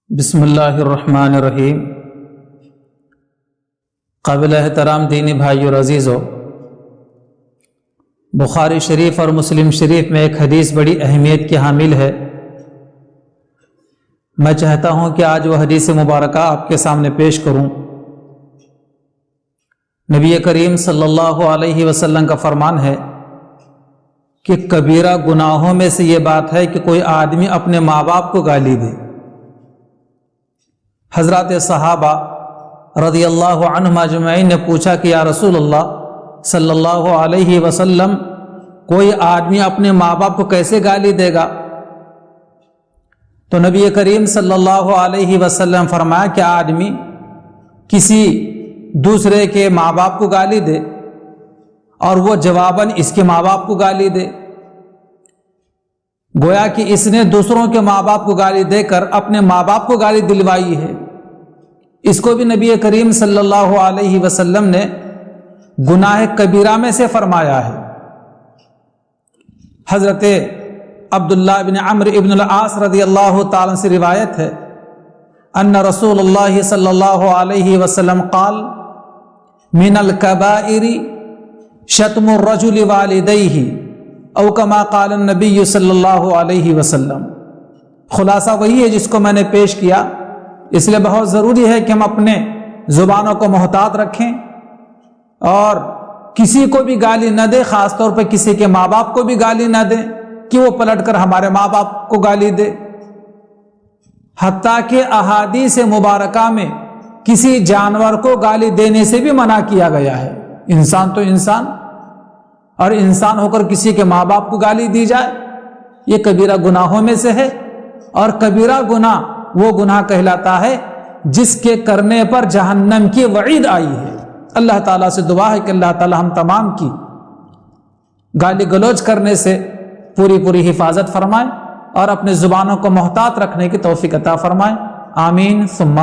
بسم اللہ الرحمن الرحیم۔ قابل احترام دینی بھائیو اور عزیزو، بخاری شریف اور مسلم شریف میں ایک حدیث بڑی اہمیت کی حامل ہے۔ میں چاہتا ہوں کہ آج وہ حدیث مبارکہ آپ کے سامنے پیش کروں۔ نبی کریم صلی اللہ علیہ وسلم کا فرمان ہے کہ کبیرہ گناہوں میں سے یہ بات ہے کہ کوئی آدمی اپنے ماں باپ کو گالی دے۔ حضرات صحابہ رضی اللہ عنہم اجمعین نے پوچھا کہ یا رسول اللہ صلی اللہ علیہ وسلم، کوئی آدمی اپنے ماں باپ کو کیسے گالی دے گا؟ تو نبی کریم صلی اللہ علیہ وسلم فرمایا کہ آدمی کسی دوسرے کے ماں باپ کو گالی دے اور وہ جواباً اس کے ماں باپ کو گالی دے، گویا کہ اس نے دوسروں کے ماں باپ کو گالی دے کر اپنے ماں باپ کو گالی دلوائی ہے۔ اس کو بھی نبی کریم صلی اللہ علیہ وسلم نے گناہ کبیرہ میں سے فرمایا ہے۔ حضرت عبداللہ بن عمرو بن العاص رضی اللہ تعالیٰ سے روایت ہے ان رسول اللہ صلی اللہ علیہ وسلم قال من الکبائر شتم الرجل والدیہ او کما قال النبی صلی اللہ علیہ وسلم۔ خلاصہ وہی ہے جس کو میں نے پیش کیا، اس لیے بہت ضروری ہے کہ ہم اپنے زبانوں کو محتاط رکھیں اور کسی کو بھی گالی نہ دیں، خاص طور پہ کسی کے ماں باپ کو بھی گالی نہ دیں کہ وہ پلٹ کر ہمارے ماں باپ کو گالی دے۔ حتیٰ کہ احادیث مبارکہ میں کسی جانور کو گالی دینے سے بھی منع کیا گیا ہے۔ انسان تو انسان، اور انسان ہو کر کسی کے ماں باپ کو گالی دی جائے، یہ کبیرہ گناہوں میں سے ہے۔ اور کبیرہ گناہ وہ گناہ کہلاتا ہے جس کے کرنے پر جہنم کی وعید آئی ہے۔ اللہ تعالیٰ سے دعا ہے کہ اللہ تعالیٰ ہم تمام کی گالی گلوچ کرنے سے پوری حفاظت فرمائے اور اپنے زبانوں کو محتاط رکھنے کی توفیق عطا فرمائے۔ آمین ثم